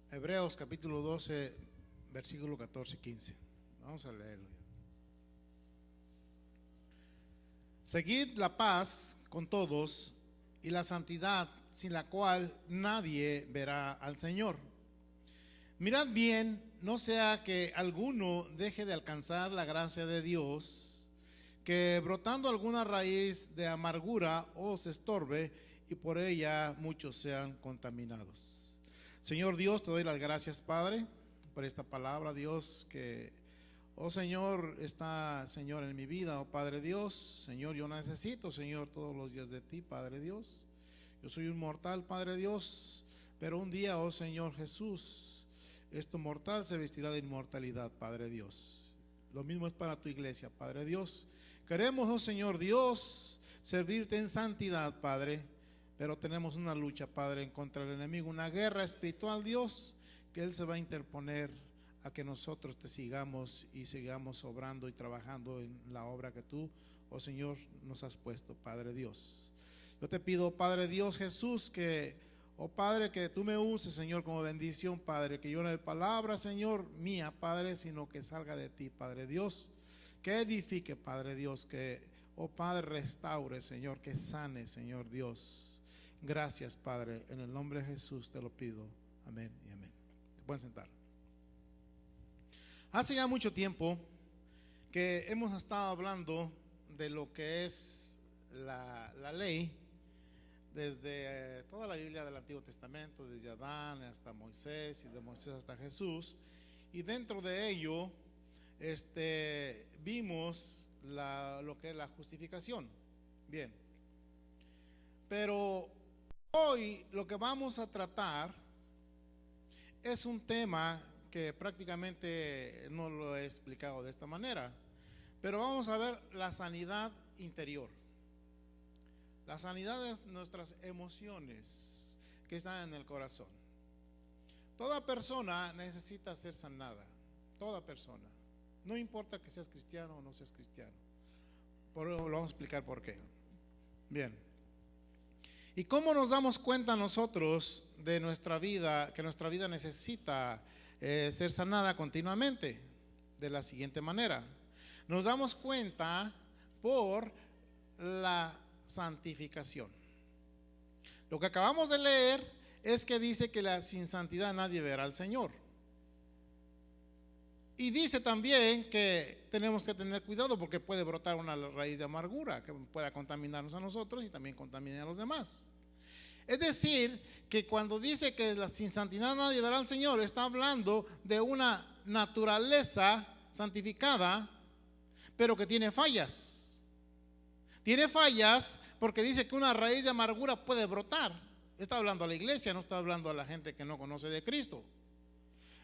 Hebreos capítulo 12, versículo 14 y 15. Vamos a leerlo. Seguid la paz con todos y la santidad, sin la cual nadie verá al Señor. Mirad bien, no sea que alguno deje de alcanzar la gracia de Dios, que brotando alguna raíz de amargura os estorbe y por ella muchos sean contaminados. Señor Dios, te doy las gracias, Padre, por esta palabra, Dios, que, oh Señor, está, Señor, en mi vida, oh Padre Dios. Señor, yo necesito, Señor, todos los días de ti, Padre Dios. Yo soy un mortal, Padre Dios, pero un día, oh Señor Jesús, esto mortal se vestirá de inmortalidad, Padre Dios. Lo mismo es para tu iglesia, Padre Dios. Queremos, oh Señor Dios, servirte en santidad, Padre, pero tenemos una lucha, Padre, en contra del enemigo, una guerra espiritual, Dios, que Él se va a interponer a que nosotros te sigamos y sigamos obrando y trabajando en la obra que tú, oh Señor, nos has puesto, Padre Dios. Yo te pido, Padre Dios Jesús, que, oh Padre, que tú me uses, Señor, como bendición, Padre, que yo no de palabra, Señor, mía, Padre, sino que salga de ti, Padre Dios, que edifique, Padre Dios, que, oh Padre, restaure, Señor, que sane, Señor Dios. Gracias, Padre, en el nombre de Jesús te lo pido, amén y amén. Te pueden sentar. Hace ya mucho tiempo que hemos estado hablando de lo que es la ley, desde toda la Biblia del Antiguo Testamento, desde Adán hasta Moisés y de Moisés hasta Jesús, y dentro de ello vimos lo que es la justificación. Bien, pero hoy lo que vamos a tratar es un tema que prácticamente no lo he explicado de esta manera, pero vamos a ver la sanidad interior, la sanidad de nuestras emociones que están en el corazón. Toda persona necesita ser sanada, toda persona, no importa que seas cristiano o no seas cristiano. Lo vamos a explicar por qué. Bien, ¿y cómo nos damos cuenta nosotros de nuestra vida, que nuestra vida necesita ser sanada continuamente? De la siguiente manera: nos damos cuenta por la santificación. Lo que acabamos de leer es que dice que sin santidad nadie verá al Señor. Y dice también que tenemos que tener cuidado porque puede brotar una raíz de amargura que pueda contaminarnos a nosotros y también contamine a los demás. Es decir, que cuando dice que sin santidad nadie verá al Señor, está hablando de una naturaleza santificada, pero que tiene fallas. Tiene fallas porque dice que una raíz de amargura puede brotar. Está hablando a la iglesia, no está hablando a la gente que no conoce de Cristo.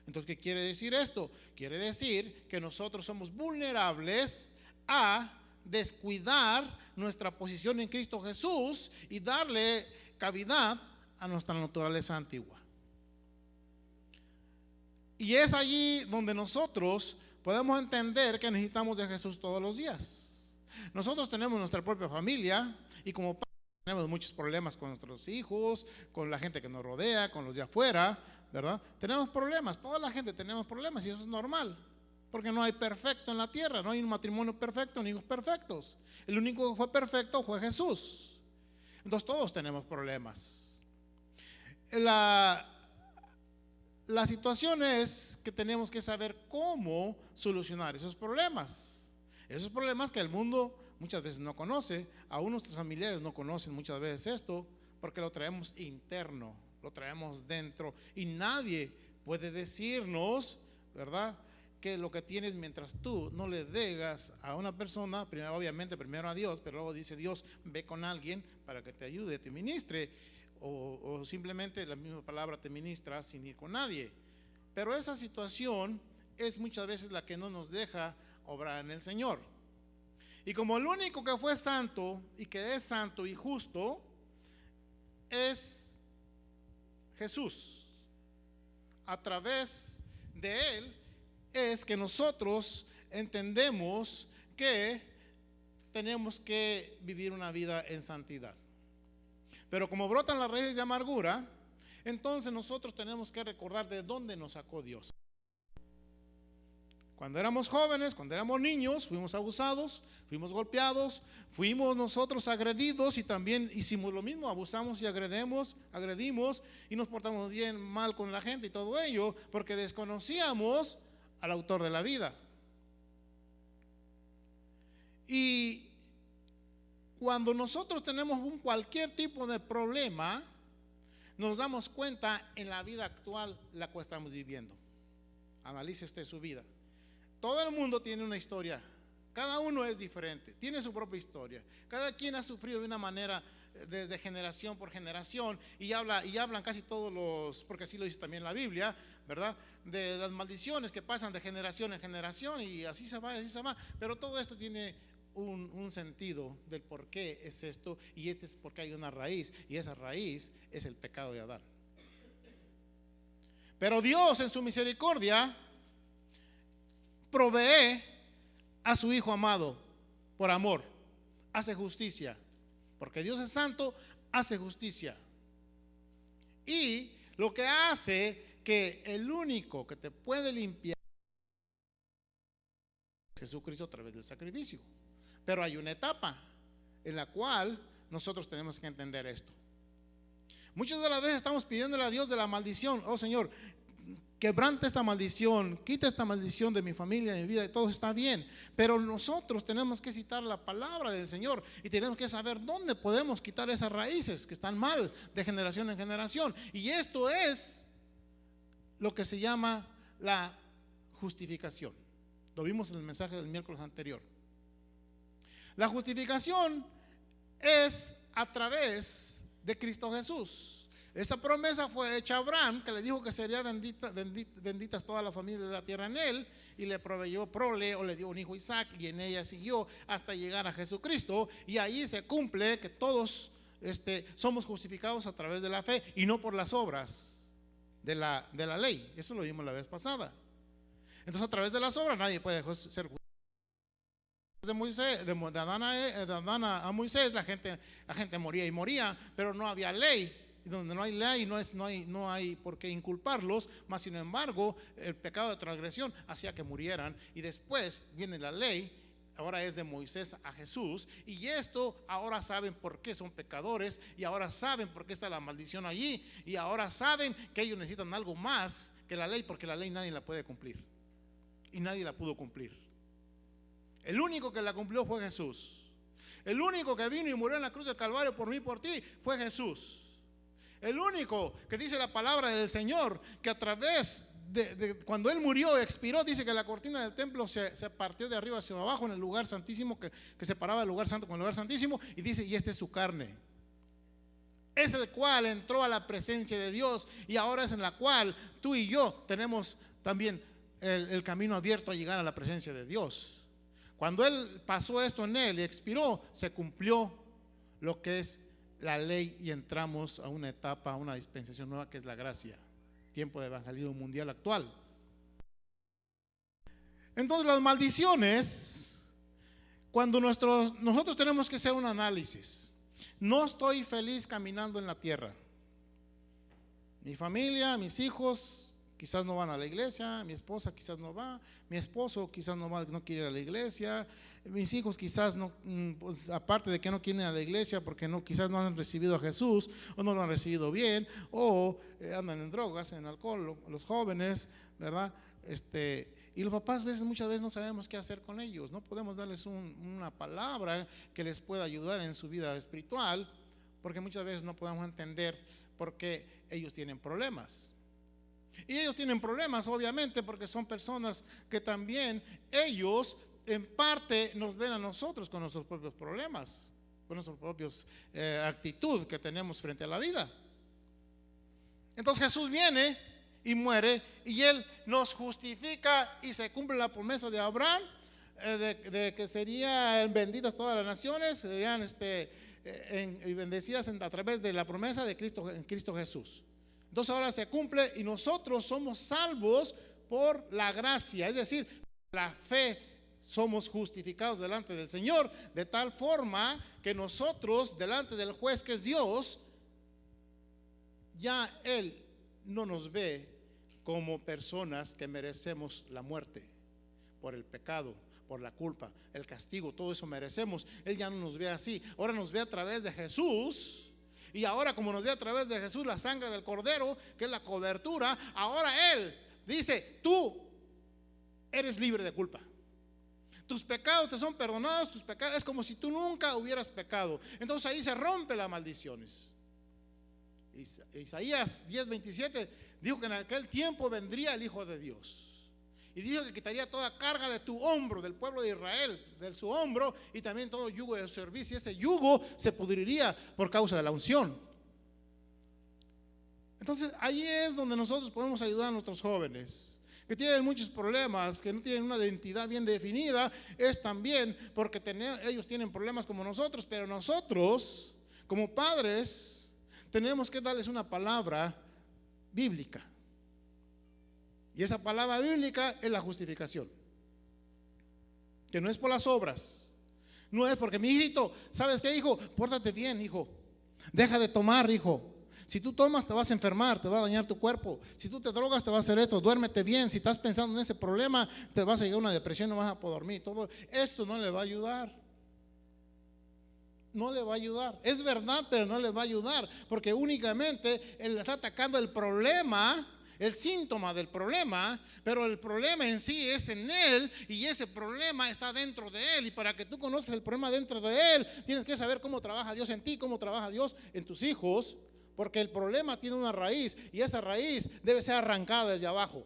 Entonces, ¿qué quiere decir esto? Quiere decir que nosotros somos vulnerables a descuidar nuestra posición en Cristo Jesús y darle cavidad a nuestra naturaleza antigua. Y es allí donde nosotros podemos entender que necesitamos de Jesús todos los días. Nosotros tenemos nuestra propia familia y como padres tenemos muchos problemas con nuestros hijos, con la gente que nos rodea, con los de afuera, ¿verdad? Tenemos problemas, toda la gente tenemos problemas y eso es normal, porque no hay perfecto en la tierra, no hay un matrimonio perfecto ni hijos perfectos. El único que fue perfecto fue Jesús. Entonces todos tenemos problemas. La situación es que tenemos que saber cómo solucionar esos problemas que el mundo muchas veces no conoce, aún nuestros familiares no conocen muchas veces esto, porque lo traemos interno, lo traemos dentro y nadie puede decirnos, ¿verdad?, que lo que tienes mientras tú no le digas a una persona, primero, obviamente primero a Dios, pero luego dice Dios, ve con alguien para que te ayude, te ministre, o simplemente la misma palabra te ministra sin ir con nadie. Pero esa situación es muchas veces la que no nos deja obrar en el Señor. Y como el único que fue santo y que es santo y justo es Jesús, a través de Él es que nosotros entendemos que tenemos que vivir una vida en santidad. Pero como brotan las raíces de amargura, entonces nosotros tenemos que recordar de dónde nos sacó Dios. Cuando éramos jóvenes, cuando éramos niños, fuimos abusados, fuimos golpeados, fuimos nosotros agredidos y también hicimos lo mismo, abusamos y agredimos y nos portamos bien mal con la gente y todo ello porque desconocíamos al autor de la vida. Y cuando nosotros tenemos cualquier tipo de problema, nos damos cuenta en la vida actual la cual estamos viviendo. Analice usted su vida. Todo el mundo tiene una historia, cada uno es diferente, tiene su propia historia. Cada quien ha sufrido de una manera desde generación por generación y hablan casi todos los, porque así lo dice también la Biblia, ¿verdad? De las maldiciones que pasan de generación en generación y así se va, pero todo esto tiene un sentido del por qué es esto, y este es porque hay una raíz, y esa raíz es el pecado de Adán. Pero Dios en su misericordia provee a su Hijo amado por amor, hace justicia, porque Dios es santo, hace justicia. Y lo que hace que el único que te puede limpiar es Jesucristo a través del sacrificio. Pero hay una etapa en la cual nosotros tenemos que entender esto. Muchas de las veces estamos pidiéndole a Dios de la maldición: oh Señor, quebrante esta maldición, quita esta maldición de mi familia, de mi vida, y todo está bien. Pero nosotros tenemos que citar la palabra del Señor y tenemos que saber dónde podemos quitar esas raíces que están mal de generación en generación. Y esto es lo que se llama la justificación. Lo vimos en el mensaje del miércoles anterior. La justificación es a través de Cristo Jesús. Esa promesa fue hecha a Abraham, que le dijo que serían benditas todas las familias de la tierra en él, y le proveyó prole, o le dio un hijo Isaac, y en ella siguió hasta llegar a Jesucristo. Y ahí se cumple que todos somos justificados a través de la fe y no por las obras de la ley. Eso lo vimos la vez pasada. Entonces, a través de las obras nadie puede ser justificado. De Moisés, de Adán a Moisés, la gente moría y moría, pero no había ley. Y donde no hay ley no hay por qué inculparlos, mas sin embargo el pecado de transgresión hacía que murieran. Y después viene la ley, ahora es de Moisés a Jesús, y esto ahora saben por qué son pecadores, y ahora saben por qué está la maldición allí, y ahora saben que ellos necesitan algo más que la ley, porque la ley nadie la puede cumplir, y nadie la pudo cumplir. El único que la cumplió fue Jesús. El único que vino y murió en la cruz del Calvario por mí y por ti fue Jesús. El único que dice la palabra del Señor, que a través de cuando Él murió, expiró, dice que la cortina del templo se partió de arriba hacia abajo en el lugar santísimo, que separaba el lugar santo con el lugar santísimo, y dice: y esta es su carne. Es el cual entró a la presencia de Dios, y ahora es en la cual tú y yo tenemos también el camino abierto a llegar a la presencia de Dios. Cuando Él pasó esto en Él y expiró, se cumplió lo que es la ley y entramos a una etapa, a una dispensación nueva, que es la gracia, tiempo de evangelismo mundial actual. Entonces, las maldiciones, cuando nosotros tenemos que hacer un análisis. No estoy feliz caminando en la tierra. Mi familia, mis hijos quizás no van a la iglesia, mi esposa quizás no va, mi esposo quizás no quiere ir a la iglesia, mis hijos quizás no, pues aparte de que no quieren ir a la iglesia porque quizás no han recibido a Jesús, o no lo han recibido bien, o andan en drogas, en alcohol, los jóvenes, ¿verdad? Y los papás muchas veces no sabemos qué hacer con ellos, no podemos darles una palabra que les pueda ayudar en su vida espiritual, porque muchas veces no podemos entender por qué ellos tienen problemas. Y ellos tienen problemas obviamente porque son personas que también ellos en parte nos ven a nosotros con nuestros propios problemas, con nuestros propios actitud que tenemos frente a la vida. Entonces Jesús viene y muere, y Él nos justifica, y se cumple la promesa de Abraham de que serían benditas todas las naciones, serían y bendecidas a través de la promesa de Cristo, en Cristo Jesús. Entonces ahora se cumple y nosotros somos salvos por la gracia, es decir, la fe. Somos justificados delante del Señor, de tal forma que nosotros delante del juez que es Dios ya Él no nos ve como personas que merecemos la muerte por el pecado, por la culpa, el castigo, todo eso merecemos. Él ya no nos ve así, ahora nos ve a través de Jesús. Y ahora, como nos ve a través de Jesús, la sangre del Cordero, que es la cobertura, ahora Él dice: tú eres libre de culpa. Tus pecados te son perdonados, tus pecados, es como si tú nunca hubieras pecado. Entonces ahí se rompen las maldiciones. Isaías 10:27 dijo que en aquel tiempo vendría el Hijo de Dios. Y dijo que quitaría toda carga de tu hombro, del pueblo de Israel, de su hombro, y también todo yugo de su servicio. Y ese yugo se pudriría por causa de la unción. Entonces ahí es donde nosotros podemos ayudar a nuestros jóvenes que tienen muchos problemas, que no tienen una identidad bien definida. Es también porque ellos tienen problemas como nosotros, pero nosotros como padres tenemos que darles una palabra bíblica. Y esa palabra bíblica es la justificación, que no es por las obras, no es porque mi hijito, ¿sabes qué, hijo? Pórtate bien, hijo, deja de tomar, hijo. Si tú tomas te vas a enfermar, te va a dañar tu cuerpo. Si tú te drogas te va a hacer esto, duérmete bien. Si estás pensando en ese problema te vas a llegar a una depresión, no vas a poder dormir. Todo esto no le va a ayudar. No le va a ayudar, es verdad, pero no le va a ayudar, porque únicamente él está atacando el problema, el síntoma del problema, pero el problema en sí es en él, y ese problema está dentro de él. Y para que tú conozcas el problema dentro de él, tienes que saber cómo trabaja Dios en ti, cómo trabaja Dios en tus hijos, porque el problema tiene una raíz, y esa raíz debe ser arrancada desde abajo.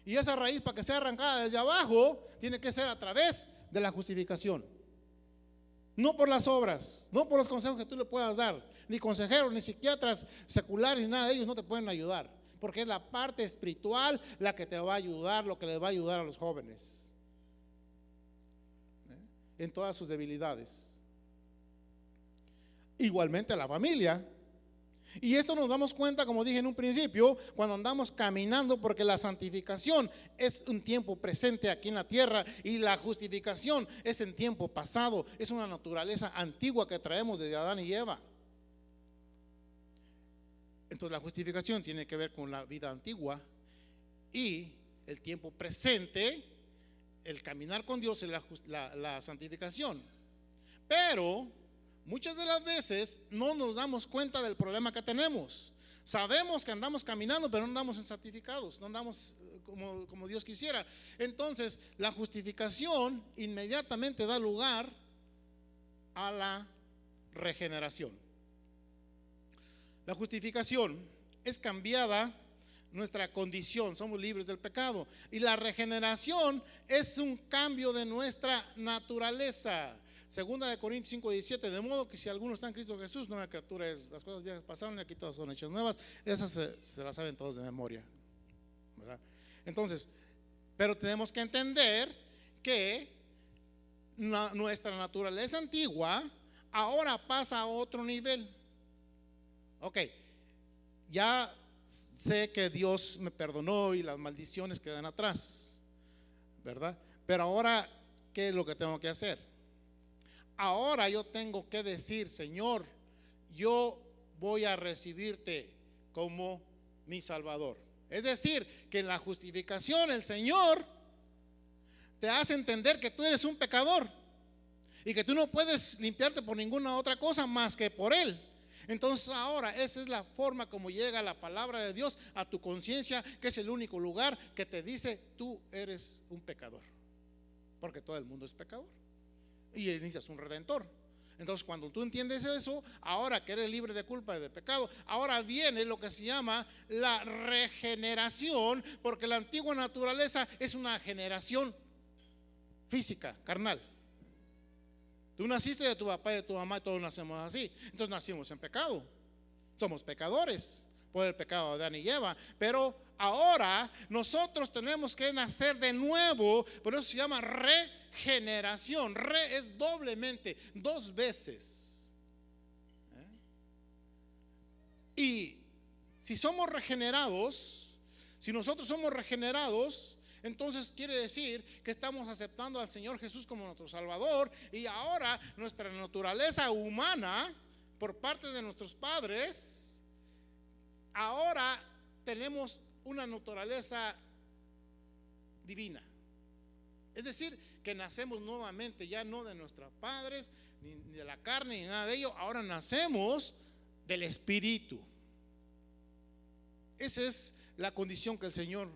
Y esa raíz, para que sea arrancada desde abajo, tiene que ser a través de la justificación. No por las obras, no por los consejos que tú le puedas dar. Ni consejeros, ni psiquiatras seculares, ni nada de ellos no te pueden ayudar, porque es la parte espiritual la que te va a ayudar, lo que les va a ayudar a los jóvenes en todas sus debilidades. Igualmente a la familia. Y esto nos damos cuenta, como dije en un principio, cuando andamos caminando, porque la santificación es un tiempo presente aquí en la tierra y la justificación es en tiempo pasado. Es una naturaleza antigua que traemos desde Adán y Eva. Entonces la justificación tiene que ver con la vida antigua y el tiempo presente, el caminar con Dios, es la santificación. Pero muchas de las veces no nos damos cuenta del problema que tenemos. Sabemos que andamos caminando, pero no andamos santificados, no andamos como Dios quisiera. Entonces la justificación inmediatamente da lugar a la regeneración. La justificación es cambiada nuestra condición, somos libres del pecado. Y la regeneración es un cambio de nuestra naturaleza. Segunda de Corintios 5:17, de modo que si alguno está en Cristo Jesús, nueva criatura es. Las cosas viejas pasaron y aquí todas son hechas nuevas. Esas se las saben todos de memoria, ¿verdad? Entonces, pero tenemos que entender que nuestra naturaleza antigua ahora pasa a otro nivel. Ok, ya sé que Dios me perdonó y las maldiciones quedan atrás, ¿verdad? Pero ahora, ¿qué es lo que tengo que hacer? Ahora yo tengo que decir: Señor, yo voy a recibirte como mi Salvador. Es decir, que en la justificación el Señor te hace entender que tú eres un pecador y que tú no puedes limpiarte por ninguna otra cosa más que por Él. Entonces ahora esa es la forma como llega la palabra de Dios a tu conciencia, que es el único lugar que te dice: tú eres un pecador, porque todo el mundo es pecador y necesitas un redentor. Entonces cuando tú entiendes eso, ahora que eres libre de culpa y de pecado, ahora viene lo que se llama la regeneración, porque la antigua naturaleza es una generación física, carnal. Tú naciste de tu papá y de tu mamá, y todos nacemos así. Entonces nacimos en pecado, somos pecadores por el pecado de Adán y Eva. Pero ahora nosotros tenemos que nacer de nuevo. Por eso se llama regeneración. Re es doblemente, dos veces. Y si somos regenerados, si nosotros somos regenerados, entonces quiere decir que estamos aceptando al Señor Jesús como nuestro Salvador, y ahora nuestra naturaleza humana por parte de nuestros padres, ahora tenemos una naturaleza divina. Es decir, que nacemos nuevamente, ya no de nuestros padres, ni de la carne, ni nada de ello. Ahora nacemos del Espíritu. Esa es la condición que el Señor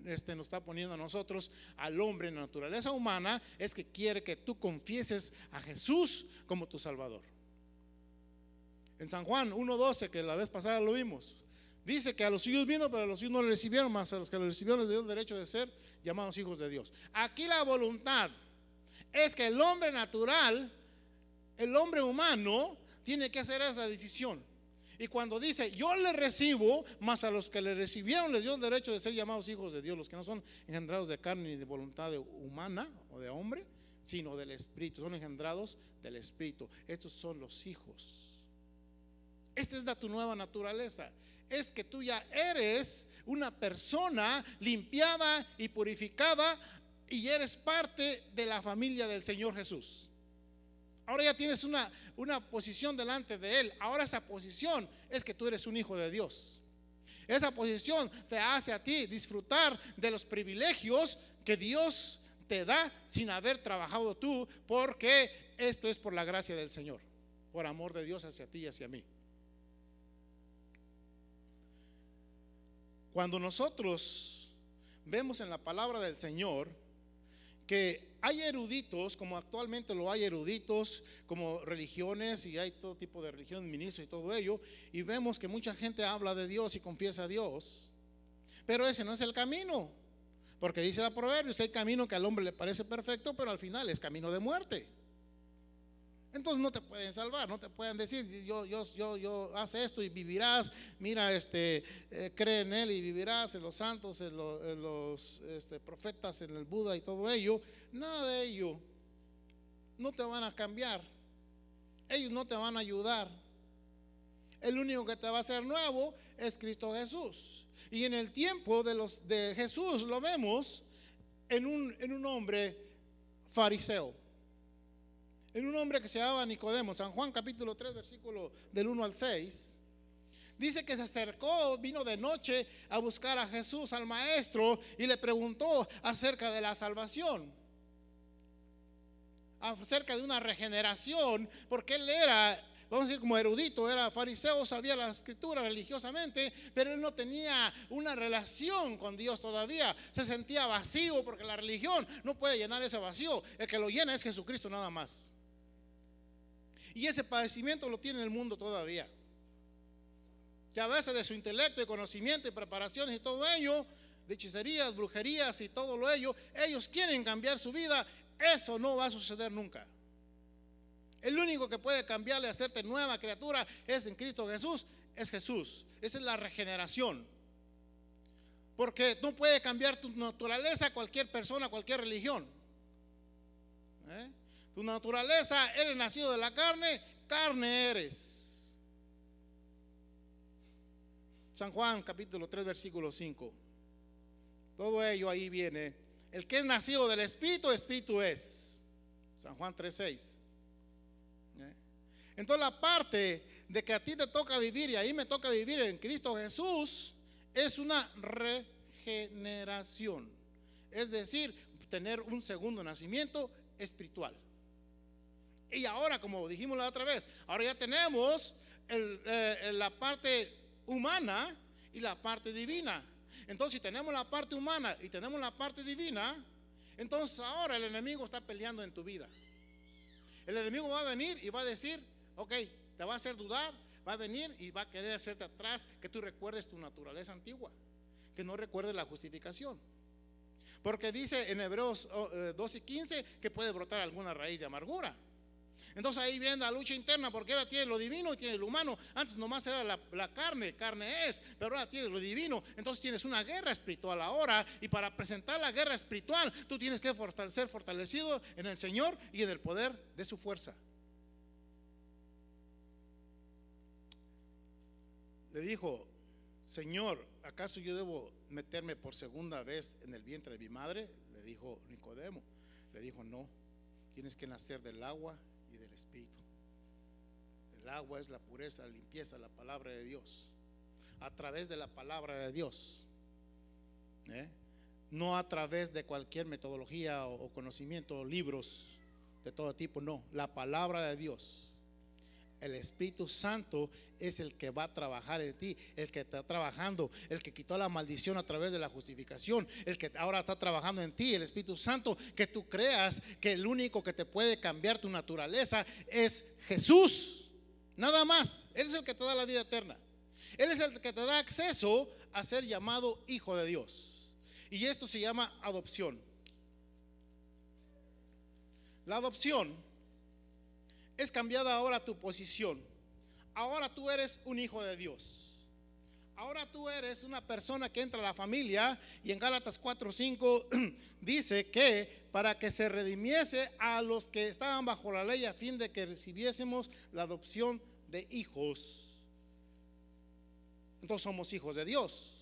nos está poniendo a nosotros, al hombre en naturaleza humana, es que quiere que tú confieses a Jesús como tu Salvador. En San Juan 1:12, que la vez pasada lo vimos, dice que a los suyos vino, pero a los suyos no le recibieron, más a los que lo recibieron les dio el derecho de ser llamados hijos de Dios. Aquí la voluntad es que el hombre natural, el hombre humano, tiene que hacer esa decisión. Y cuando dice yo le recibo, más a los que le recibieron les dio el derecho de ser llamados hijos de Dios, los que no son engendrados de carne ni de voluntad humana o de hombre, sino del Espíritu, son engendrados del Espíritu. Estos son los hijos. Esta es tu nueva naturaleza. Es que tú ya eres una persona limpiada y purificada y eres parte de la familia del Señor Jesús. Ahora ya tienes una posición delante de Él. Ahora esa posición es que tú eres un hijo de Dios. Esa posición te hace a ti disfrutar de los privilegios que Dios te da sin haber trabajado tú, porque esto es por la gracia del Señor, por amor de Dios hacia ti y hacia mí. Cuando nosotros vemos en la palabra del Señor que hay eruditos, como actualmente lo hay eruditos, como religiones, y hay todo tipo de religión, ministros y todo ello, y vemos que mucha gente habla de Dios y confiesa a Dios, pero ese no es el camino, porque dice la Proverbios, hay camino que al hombre le parece perfecto, pero al final es camino de muerte. Entonces no te pueden salvar, no te pueden decir yo haz esto y vivirás, mira, cree en Él y vivirás, en los santos, en los profetas, en el Buda y todo ello. Nada de ello. No te van a cambiar, ellos no te van a ayudar. El único que te va a hacer nuevo es Cristo Jesús. Y en el tiempo de Jesús lo vemos en un hombre fariseo, en un hombre que se llamaba Nicodemo. San Juan capítulo 3 versículo del 1 al 6 dice que se acercó, vino de noche a buscar a Jesús, al maestro, y le preguntó acerca de la salvación, acerca de una regeneración, porque él era, vamos a decir, como erudito, era fariseo, sabía la escritura religiosamente, pero él no tenía una relación con Dios todavía. Se sentía vacío, porque la religión no puede llenar ese vacío. El que lo llena es Jesucristo nada más. Y ese padecimiento lo tiene el mundo todavía, que a veces de su intelecto y conocimiento y preparaciones y todo ello, de hechicerías, brujerías y todo lo ello, ellos quieren cambiar su vida. Eso no va a suceder nunca. El único que puede cambiarle, hacerte nueva criatura es en Cristo Jesús, es Jesús. Esa es la regeneración, porque no puede cambiar tu naturaleza cualquier persona, cualquier religión. Tu naturaleza, eres nacido de la carne, carne eres. San Juan capítulo 3 versículo 5. Todo ello ahí viene. El que es nacido del Espíritu, Espíritu es. San Juan 3:6. Entonces la parte de que a ti te toca vivir y a mí me toca vivir en Cristo Jesús es una regeneración. Es decir, tener un segundo nacimiento espiritual. Y ahora, como dijimos la otra vez, ahora ya tenemos la parte humana y la parte divina. Entonces, si tenemos la parte humana y tenemos la parte divina, entonces ahora el enemigo está peleando en tu vida. El enemigo va a venir y va a decir, ok, te va a hacer dudar, va a venir y va a querer hacerte atrás, que tú recuerdes tu naturaleza antigua, que no recuerdes la justificación. Porque dice en Hebreos 2:15 que puede brotar alguna raíz de amargura. Entonces ahí viene la lucha interna, porque ahora tiene lo divino y tiene lo humano. Antes nomás era la carne es, pero ahora tiene lo divino. Entonces tienes una guerra espiritual ahora, y para presentar la guerra espiritual tú tienes que ser fortalecido en el Señor y en el poder de su fuerza. Le dijo, Señor, ¿acaso yo debo meterme por segunda vez en el vientre de mi madre? Le dijo Nicodemo. Le dijo, no, tienes que nacer del agua y del Espíritu. El agua es la pureza, la limpieza, la palabra de Dios. A través de la palabra de Dios. No a través de cualquier metodología o conocimiento, o libros de todo tipo, no, la palabra de Dios. El Espíritu Santo es el que va a trabajar en ti, el que está trabajando, el que quitó la maldición a través de la justificación, el que ahora está trabajando en ti, el Espíritu Santo, que tú creas que el único que te puede cambiar tu naturaleza es Jesús, nada más. Él es el que te da la vida eterna, Él es el que te da acceso a ser llamado hijo de Dios. Y esto se llama adopción. La adopción es cambiada ahora tu posición. Ahora tú eres un hijo de Dios. Ahora tú eres una persona que entra a la familia. Y en Gálatas 4:5 dice que para que se redimiese a los que estaban bajo la ley, a fin de que recibiésemos la adopción de hijos. Entonces somos hijos de Dios.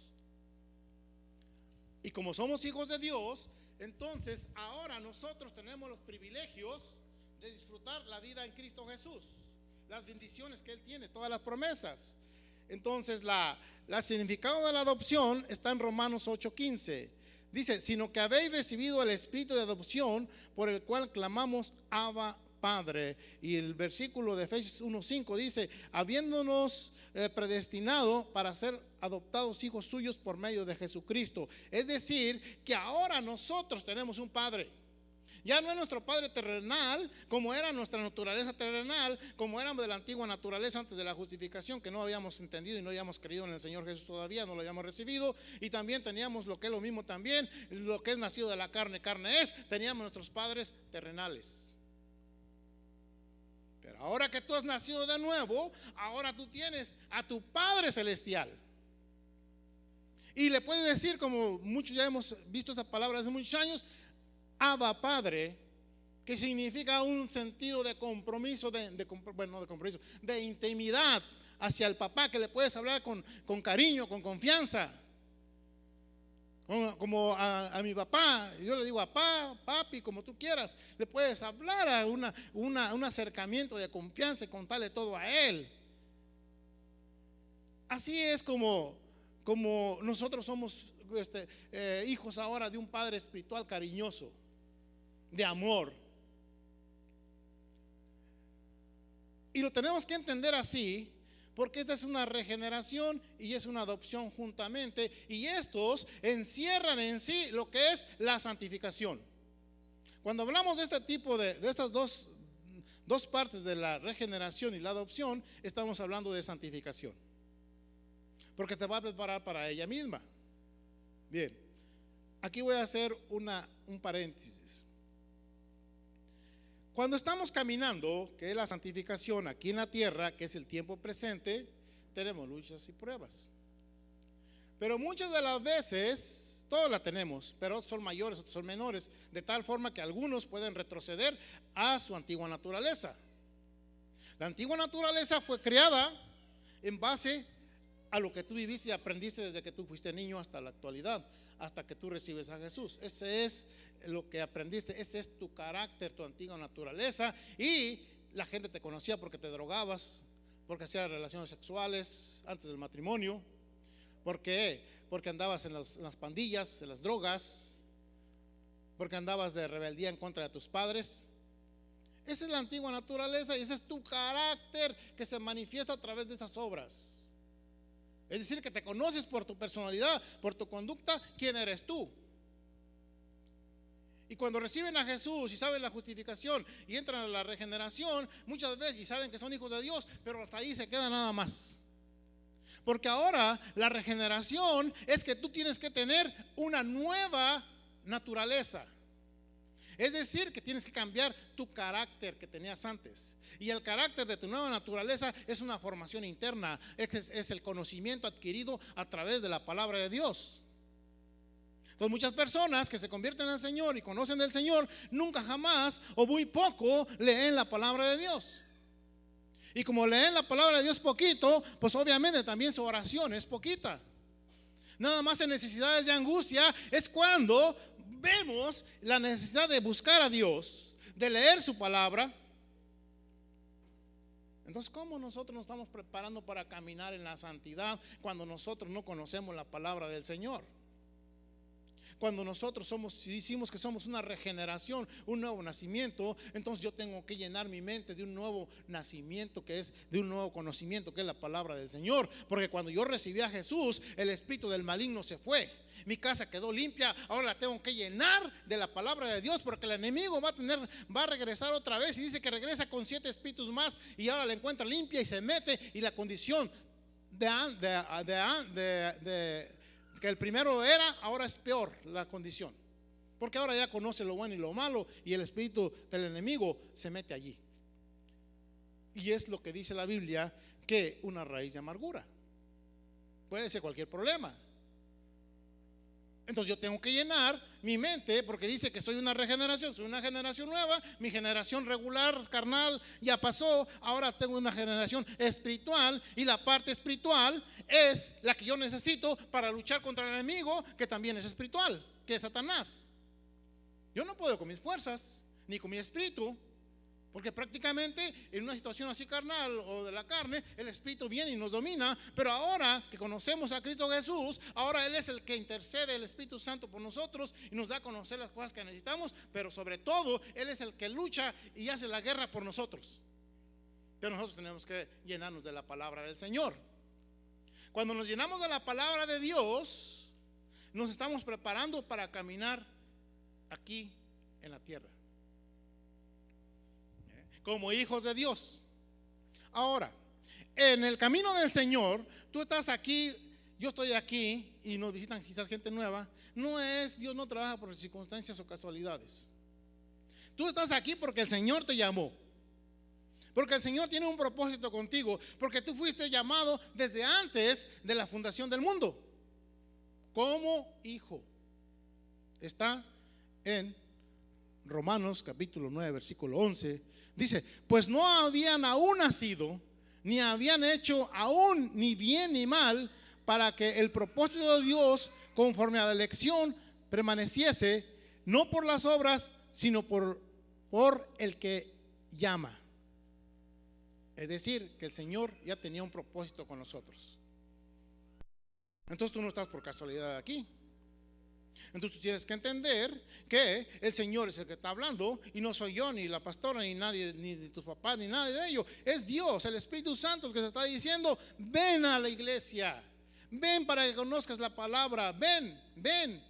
Y como somos hijos de Dios, entonces ahora nosotros tenemos los privilegios de disfrutar la vida en Cristo Jesús, las bendiciones que Él tiene, todas las promesas. Entonces el significado de la adopción está en Romanos 8:15. Dice, sino que habéis recibido el espíritu de adopción, por el cual clamamos Abba Padre. Y el versículo de Efesios 1:5 dice, habiéndonos predestinado para ser adoptados hijos suyos por medio de Jesucristo. Es decir, que ahora nosotros tenemos un Padre. Ya no es nuestro padre terrenal, como era nuestra naturaleza terrenal, como éramos de la antigua naturaleza antes de la justificación, que no habíamos entendido y no habíamos creído en el Señor Jesús todavía, no lo habíamos recibido. Y también teníamos lo que es lo mismo también, lo que es nacido de la carne, carne es, teníamos nuestros padres terrenales. Pero ahora que tú has nacido de nuevo, ahora tú tienes a tu Padre Celestial. Y le puedes decir, como muchos ya hemos visto esa palabra hace muchos años, Abba Padre, que significa un sentido de compromiso, de intimidad hacia el papá, que le puedes hablar con cariño, con confianza. Como a mi papá, yo le digo a papá, papi, como tú quieras, le puedes hablar a un acercamiento de confianza y contarle todo a él. Así es como nosotros somos hijos ahora de un Padre espiritual cariñoso, de amor. Y lo tenemos que entender así, porque esta es una regeneración y es una adopción juntamente, y estos encierran en sí lo que es la santificación. Cuando hablamos de este tipo de estas dos partes de la regeneración y la adopción, estamos hablando de santificación, porque te va a preparar para ella misma. Bien, aquí voy a hacer un paréntesis. Cuando estamos caminando, que es la santificación aquí en la tierra, que es el tiempo presente, tenemos luchas y pruebas. Pero muchas de las veces, todas las tenemos, pero otros son mayores, otros son menores, de tal forma que algunos pueden retroceder a su antigua naturaleza. La antigua naturaleza fue creada en base a lo que tú viviste y aprendiste desde que tú fuiste niño hasta la actualidad, hasta que tú recibes a Jesús. Ese es lo que aprendiste, ese es tu carácter, tu antigua naturaleza. Y la gente te conocía porque te drogabas, porque hacías relaciones sexuales antes del matrimonio, porque andabas en las pandillas, en las drogas, porque andabas de rebeldía en contra de tus padres. Esa es la antigua naturaleza y ese es tu carácter que se manifiesta a través de esas obras. Es decir, que te conoces por tu personalidad, por tu conducta, quién eres tú. Y cuando reciben a Jesús y saben la justificación y entran a la regeneración, muchas veces y saben que son hijos de Dios, pero hasta ahí se queda nada más. Porque ahora la regeneración es que tú tienes que tener una nueva naturaleza. Es decir, que tienes que cambiar tu carácter que tenías antes. Y el carácter de tu nueva naturaleza es una formación interna, es el conocimiento adquirido a través de la palabra de Dios. Entonces muchas personas que se convierten al Señor y conocen del Señor, nunca jamás o muy poco leen la palabra de Dios. Y como leen la palabra de Dios poquito, pues obviamente también su oración es poquita. Nada más en necesidades de angustia es cuando vemos la necesidad de buscar a Dios, de leer su palabra. Entonces, ¿cómo nosotros nos estamos preparando para caminar en la santidad cuando nosotros no conocemos la palabra del Señor? Cuando nosotros si decimos que somos una regeneración, un nuevo nacimiento, entonces yo tengo que llenar mi mente de un nuevo nacimiento, que es de un nuevo conocimiento, que es la palabra del Señor. Porque cuando yo recibí a Jesús, el espíritu del maligno se fue. Mi casa quedó limpia, ahora la tengo que llenar de la palabra de Dios, porque el enemigo va a regresar otra vez, y dice que regresa con 7 espíritus más, y ahora la encuentra limpia y se mete, y la condición que el primero era, ahora es peor la condición, porque ahora ya conoce lo bueno y lo malo, y el espíritu del enemigo se mete allí. Y es lo que dice la Biblia, que una raíz de amargura puede ser cualquier problema. Entonces yo tengo que llenar mi mente, porque dice que soy una regeneración, soy una generación nueva. Mi generación regular, carnal, ya pasó. Ahora tengo una generación espiritual, y la parte espiritual es la que yo necesito para luchar contra el enemigo, que también es espiritual, que es Satanás. Yo no puedo con mis fuerzas, ni con mi espíritu, porque prácticamente en una situación así carnal o de la carne, el espíritu viene y nos domina. Pero ahora que conocemos a Cristo Jesús, ahora Él es el que intercede, el Espíritu Santo, por nosotros, y nos da a conocer las cosas que necesitamos. Pero sobre todo, Él es el que lucha y hace la guerra por nosotros. Pero nosotros tenemos que llenarnos de la palabra del Señor. Cuando nos llenamos de la palabra de Dios, nos estamos preparando para caminar aquí en la tierra como hijos de Dios. Ahora, en el camino del Señor, tú estás aquí, yo estoy aquí, y nos visitan quizás gente nueva. Dios no trabaja por circunstancias o casualidades. Tú estás aquí porque el Señor te llamó, porque el Señor tiene un propósito contigo, porque tú fuiste llamado desde antes de la fundación del mundo como hijo. Está en Romanos capítulo 9 versículo 11. Dice: pues no habían aún nacido, ni habían hecho aún ni bien ni mal, para que el propósito de Dios conforme a la elección permaneciese, no por las obras, sino por el que llama. Es decir, que el Señor ya tenía un propósito con nosotros. Entonces tú no estás por casualidad aquí. Entonces tú tienes que entender que el Señor es el que está hablando, y no soy yo, ni la pastora, ni nadie, ni de tus papás, ni nadie de ellos. Es Dios, el Espíritu Santo, el que te está diciendo: ven a la iglesia, ven para que conozcas la palabra, ven.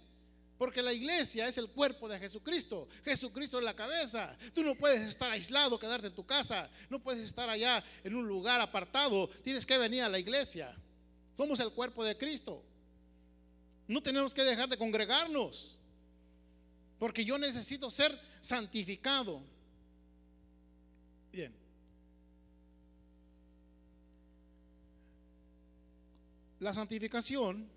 Porque la iglesia es el cuerpo de Jesucristo. Jesucristo es la cabeza. Tú no puedes estar aislado, quedarte en tu casa. No puedes estar allá en un lugar apartado. Tienes que venir a la iglesia. Somos el cuerpo de Cristo. No tenemos que dejar de congregarnos, porque yo necesito ser santificado. Bien. La santificación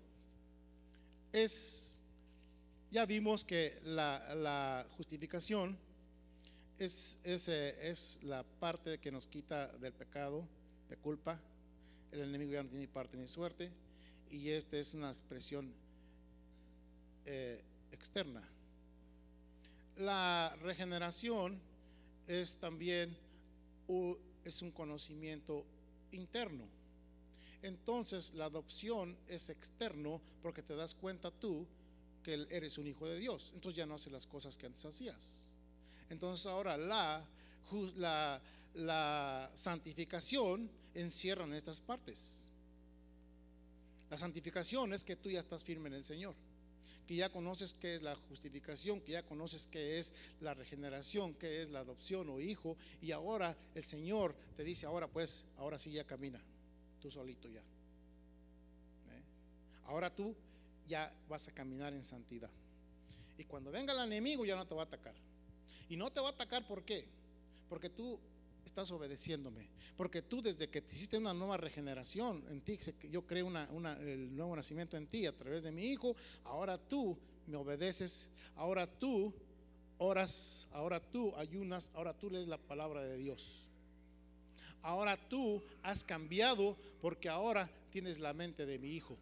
ya vimos que la justificación es la parte que nos quita del pecado, de culpa. El enemigo ya no tiene parte ni suerte, y esta es una expresión externa. La regeneración es también es un conocimiento interno. Entonces la adopción es externo, porque te das cuenta tú que eres un hijo de Dios. Entonces ya no haces las cosas que antes hacías. Entonces ahora la santificación encierra en estas partes. La santificación es que tú ya estás firme en el Señor, que ya conoces qué es la justificación, que ya conoces qué es la regeneración, qué es la adopción o hijo, y ahora el Señor te dice: ahora sí ya camina, tú solito ya. Ahora tú ya vas a caminar en santidad, y cuando venga el enemigo ya no te va a atacar. Y no te va a atacar, ¿por qué? Porque tú estás obedeciéndome, porque tú, desde que te hiciste una nueva regeneración en ti, yo creo el nuevo nacimiento en ti a través de mi hijo, ahora tú me obedeces, ahora tú oras, ahora tú ayunas, ahora tú lees la palabra de Dios, ahora tú has cambiado, porque ahora tienes la mente de mi hijo,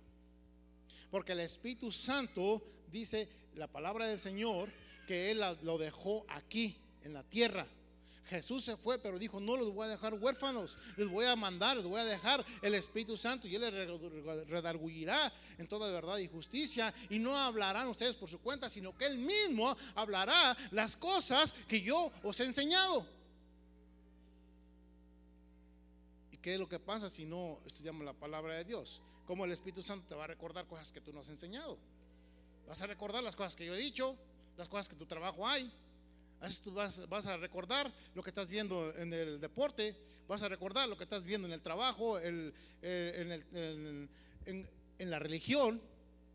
porque el Espíritu Santo dice la palabra del Señor que Él lo dejó aquí en la tierra. Jesús se fue, pero dijo: no los voy a dejar huérfanos, les voy a mandar, les voy a dejar el Espíritu Santo, y Él les redarguirá en toda verdad y justicia, y no hablarán ustedes por su cuenta, sino que Él mismo hablará las cosas que yo os he enseñado. ¿Y qué es lo que pasa si no estudiamos la palabra de Dios? ¿Cómo el Espíritu Santo te va a recordar cosas que tú no has enseñado? Vas a recordar las cosas que yo he dicho, las cosas que en tu trabajo hay. A veces tú vas a recordar lo que estás viendo en el deporte, vas a recordar lo que estás viendo en el trabajo, en la religión.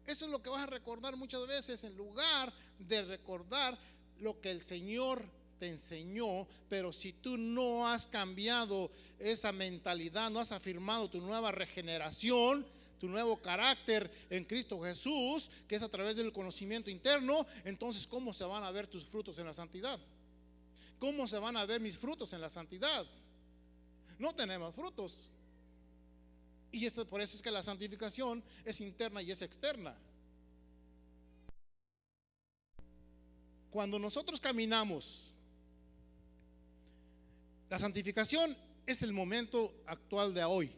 Eso es lo que vas a recordar muchas veces, en lugar de recordar lo que el Señor te enseñó. Pero si tú no has cambiado esa mentalidad, no has afirmado tu nueva regeneración, tu nuevo carácter en Cristo Jesús, que es a través del conocimiento interno, entonces ¿cómo se van a ver tus frutos en la santidad? ¿Cómo se van a ver mis frutos en la santidad? No tenemos frutos. Y por eso es que la santificación es interna y es externa. Cuando nosotros caminamos, la santificación es el momento actual de hoy.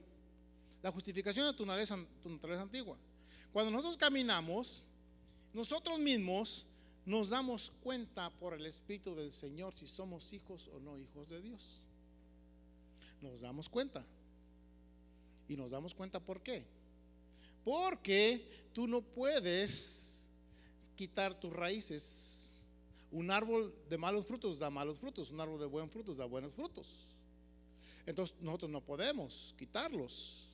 La justificación de tu naturaleza antigua. Cuando nosotros caminamos, nosotros mismos nos damos cuenta por el Espíritu del Señor si somos hijos o no hijos de Dios. Nos damos cuenta. Y nos damos cuenta ¿por qué? Porque tú no puedes quitar tus raíces. Un árbol de malos frutos da malos frutos, un árbol de buenos frutos da buenos frutos. Entonces nosotros no podemos quitarlos.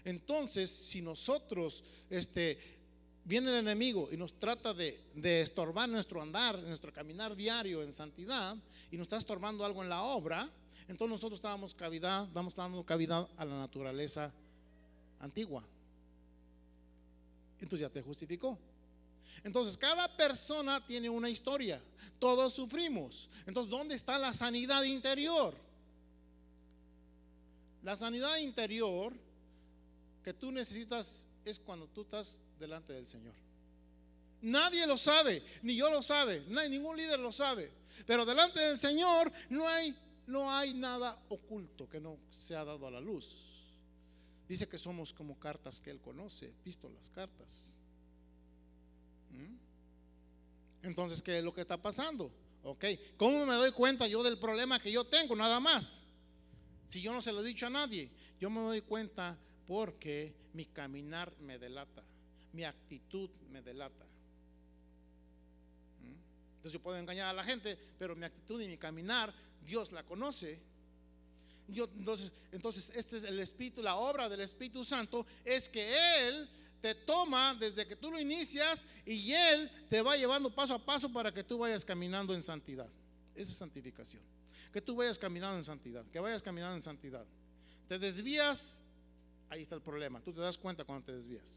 Entonces, si nosotros viene el enemigo y nos trata de estorbar nuestro andar, nuestro caminar diario en santidad, y nos está estorbando algo en la obra, entonces nosotros estamos dando cavidad a la naturaleza antigua. Entonces ya te justificó. Entonces cada persona tiene una historia, todos sufrimos. Entonces, ¿dónde está la sanidad interior? La sanidad interior que tú necesitas es cuando tú estás delante del Señor. Nadie lo sabe, ni yo lo sabe, ningún líder lo sabe, pero delante del Señor no hay nada oculto que no se ha dado a la luz. Dice que somos como cartas que Él conoce, epístolas, cartas. Entonces, ¿qué es lo que está pasando? ¿Cómo me doy cuenta yo del problema que yo tengo? Nada más. Si yo no se lo he dicho a nadie, yo me doy cuenta porque mi caminar me delata, mi actitud me delata. Entonces yo puedo engañar a la gente, pero mi actitud y mi caminar Dios la conoce. Entonces este es el Espíritu, la obra del Espíritu Santo es que Él te toma desde que tú lo inicias y Él te va llevando paso a paso para que tú vayas caminando en santidad. Esa es santificación. Que tú vayas caminando en santidad, que vayas caminando en santidad. Te desvías, ahí está el problema. Tú te das cuenta cuando te desvías.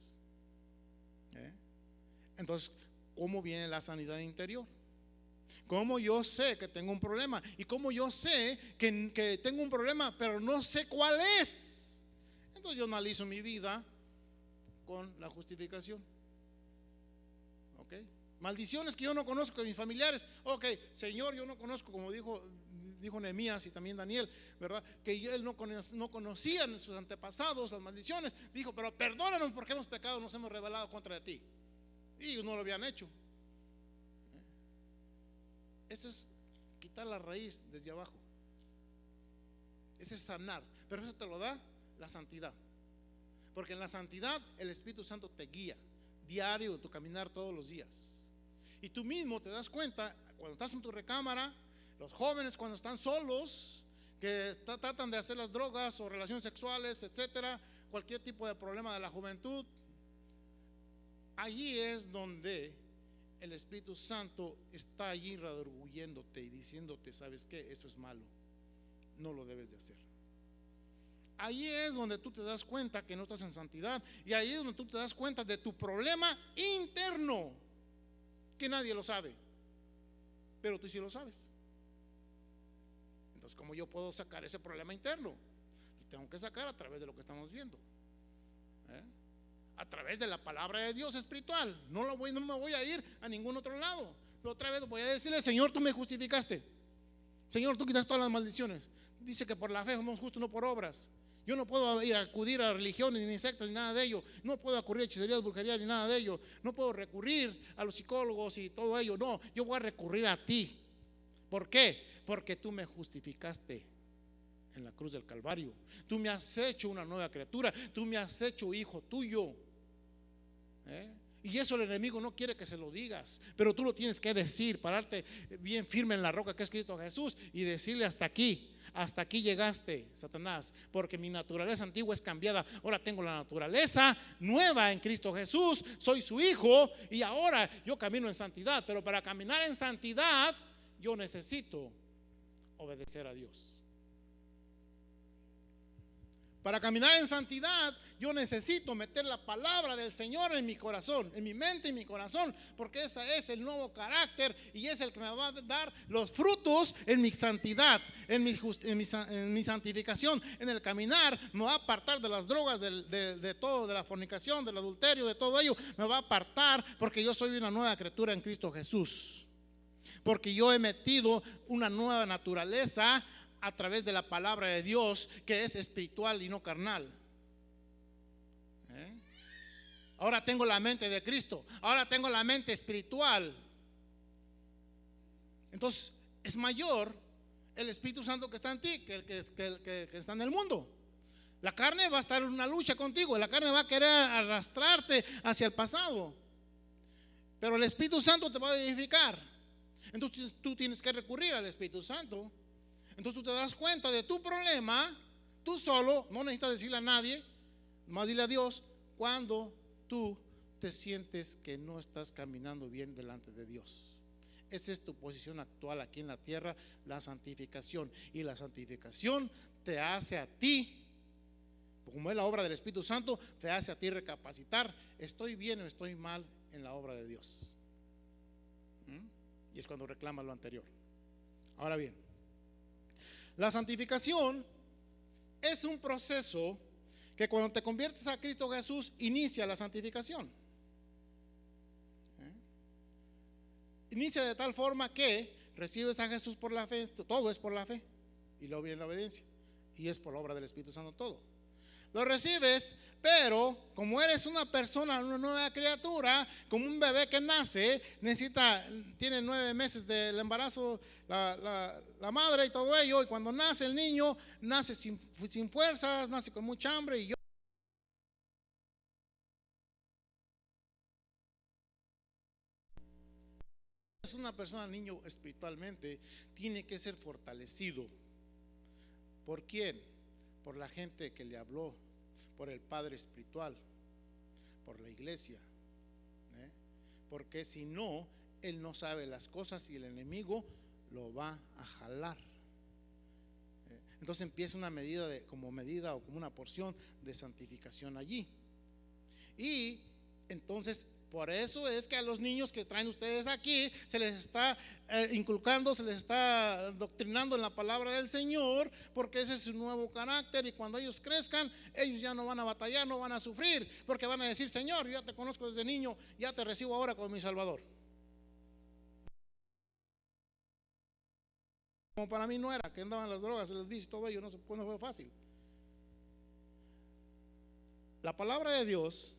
Entonces, ¿cómo viene la sanidad interior? ¿Cómo yo sé que tengo un problema? ¿Y cómo yo sé que tengo un problema pero no sé cuál es? Entonces yo analizo mi vida con la justificación. Maldiciones que yo no conozco de mis familiares. Señor, yo no conozco, como dijo Nehemías y también Daniel, ¿verdad? Que él no conocía en sus antepasados las maldiciones. Dijo, pero perdónanos porque hemos pecado, nos hemos rebelado contra ti. Y ellos no lo habían hecho. Eso es quitar la raíz desde abajo. Ese es sanar. Pero eso te lo da la santidad. Porque en la santidad el Espíritu Santo te guía diario en tu caminar todos los días. Y tú mismo te das cuenta cuando estás en tu recámara, los jóvenes cuando están solos, que tratan de hacer las drogas o relaciones sexuales, etcétera, cualquier tipo de problema de la juventud. Allí es donde el Espíritu Santo está allí redarguyéndote y diciéndote, ¿sabes qué? Esto es malo, no lo debes de hacer. Ahí es donde tú te das cuenta que no estás en santidad. Y ahí es donde tú te das cuenta de tu problema interno, que nadie lo sabe, pero tú sí lo sabes. Entonces, ¿cómo yo puedo sacar ese problema interno? Lo tengo que sacar a través de lo que estamos viendo, a través de la palabra de Dios espiritual. No me voy a ir a ningún otro lado. Pero otra vez voy a decirle, Señor, tú me justificaste. Señor, tú quitas todas las maldiciones. Dice que por la fe somos justos, no por obras. Yo no puedo ir a acudir a religiones, ni sectas, ni nada de ello. No puedo acudir a hechicerías, brujerías, ni nada de ello. No puedo recurrir a los psicólogos y todo ello. No, yo voy a recurrir a ti. ¿Por qué? Porque tú me justificaste en la cruz del Calvario. Tú me has hecho una nueva criatura. Tú me has hecho hijo tuyo. Y eso el enemigo no quiere que se lo digas, pero tú lo tienes que decir, pararte bien firme en la roca que es Cristo Jesús y decirle: hasta aquí llegaste, Satanás, porque mi naturaleza antigua es cambiada. Ahora tengo la naturaleza nueva en Cristo Jesús, soy su hijo y ahora yo camino en santidad. Pero para caminar en santidad yo necesito obedecer a Dios. Para caminar en santidad yo necesito meter la palabra del Señor en mi corazón, en mi mente y mi corazón, porque ese es el nuevo carácter y es el que me va a dar los frutos en mi santidad, en mi santificación, en el caminar. Me va a apartar de las drogas, de todo, de la fornicación, del adulterio, de todo ello. Me va a apartar porque yo soy una nueva criatura en Cristo Jesús, porque yo he metido una nueva naturaleza a través de la palabra de Dios, que es espiritual y no carnal. Ahora tengo la mente de Cristo, ahora tengo la mente espiritual. Entonces es mayor el Espíritu Santo que está en ti que el que está en el mundo. La carne va a estar en una lucha contigo, la carne va a querer arrastrarte hacia el pasado, pero el Espíritu Santo te va a edificar. Entonces tú tienes que recurrir al Espíritu Santo. Entonces tú te das cuenta de tu problema, tú solo, no necesitas decirle a nadie, más dile a Dios cuando tú te sientes que no estás caminando bien delante de Dios. Esa es tu posición actual aquí en la tierra, la santificación. Y la santificación te hace a ti, como es la obra del Espíritu Santo, te hace a ti recapacitar: ¿estoy bien o estoy mal en la obra de Dios? Y es cuando reclamas lo anterior. Ahora bien, la santificación es un proceso que cuando te conviertes a Cristo Jesús inicia la santificación. Inicia de tal forma que recibes a Jesús por la fe. Todo es por la fe y luego viene la obediencia, y es por la obra del Espíritu Santo todo. Lo recibes, pero como eres una persona, una nueva criatura, como un bebé que nace, tiene 9 meses del embarazo la madre y todo ello, y cuando nace el niño, nace sin fuerzas, nace con mucha hambre, y es una persona, niño espiritualmente, tiene que ser fortalecido. ¿Por quién? Por la gente que le habló, por el Padre espiritual, por la iglesia, porque si no, él no sabe las cosas y el enemigo lo va a jalar. Entonces empieza una medida como una porción de santificación allí. Y entonces por eso es que a los niños que traen ustedes aquí se les está inculcando, se les está doctrinando en la palabra del Señor, porque ese es su nuevo carácter, y cuando ellos crezcan, ellos ya no van a batallar, no van a sufrir, porque van a decir: Señor, yo ya te conozco desde niño, ya te recibo ahora como mi Salvador. Como para mí no era, que andaban las drogas, el vicio y todo ello, no fue fácil. La palabra de Dios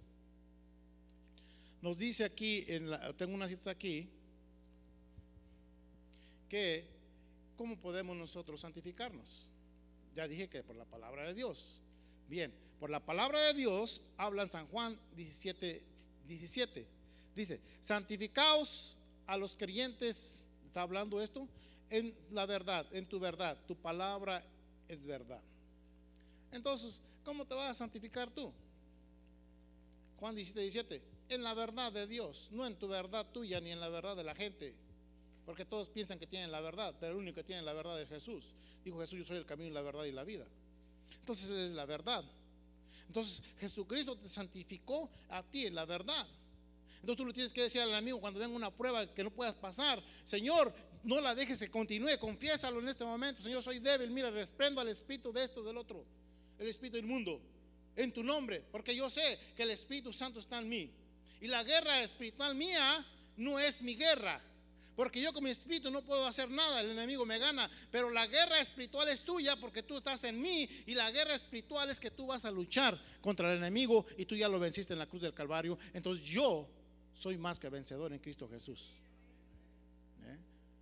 nos dice aquí, tengo unas citas aquí, que ¿cómo podemos nosotros santificarnos? Ya dije que por la palabra de Dios. Bien, por la palabra de Dios habla en San Juan 17. Dice: santificaos a los creyentes, está hablando esto, en la verdad, en tu verdad, tu palabra es verdad. Entonces, ¿cómo te vas a santificar tú? Juan 17: en la verdad de Dios, no en tu verdad tuya ni en la verdad de la gente, porque todos piensan que tienen la verdad, pero el único que tiene la verdad es Jesús. Dijo Jesús: yo soy el camino, la verdad y la vida. Entonces es la verdad. Entonces Jesucristo te santificó a ti en la verdad. Entonces tú le tienes que decir al amigo cuando venga una prueba que no puedas pasar: Señor, no la dejes que continúe, confiésalo en este momento: Señor, soy débil, mira, reprendo al espíritu de esto, del otro, el espíritu inmundo, en tu nombre, porque yo sé que el Espíritu Santo está en mí. Y la guerra espiritual mía no es mi guerra, porque yo con mi espíritu no puedo hacer nada, el enemigo me gana, pero la guerra espiritual es tuya porque tú estás en mí, y la guerra espiritual es que tú vas a luchar contra el enemigo y tú ya lo venciste en la cruz del Calvario. Entonces yo soy más que vencedor en Cristo Jesús,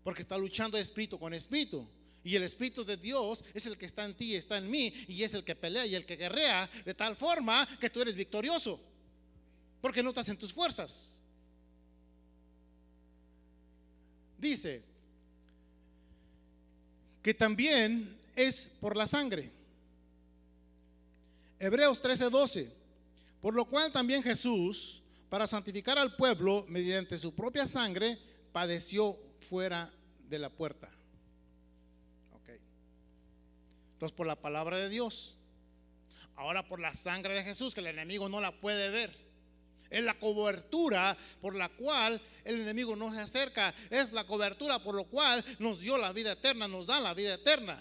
porque está luchando espíritu con espíritu, y el Espíritu de Dios es el que está en ti, está en mí, y es el que pelea y el que guerrea de tal forma que tú eres victorioso, porque no estás en tus fuerzas. Dice que también es por la sangre. Hebreos 13:12. Por lo cual también Jesús, para santificar al pueblo mediante su propia sangre, padeció fuera de la puerta. Okay. Entonces, por la palabra de Dios, ahora por la sangre de Jesús, que el enemigo no la puede ver. Es la cobertura por la cual el enemigo no se acerca. Es la cobertura por lo cual nos dio la vida eterna, nos da la vida eterna.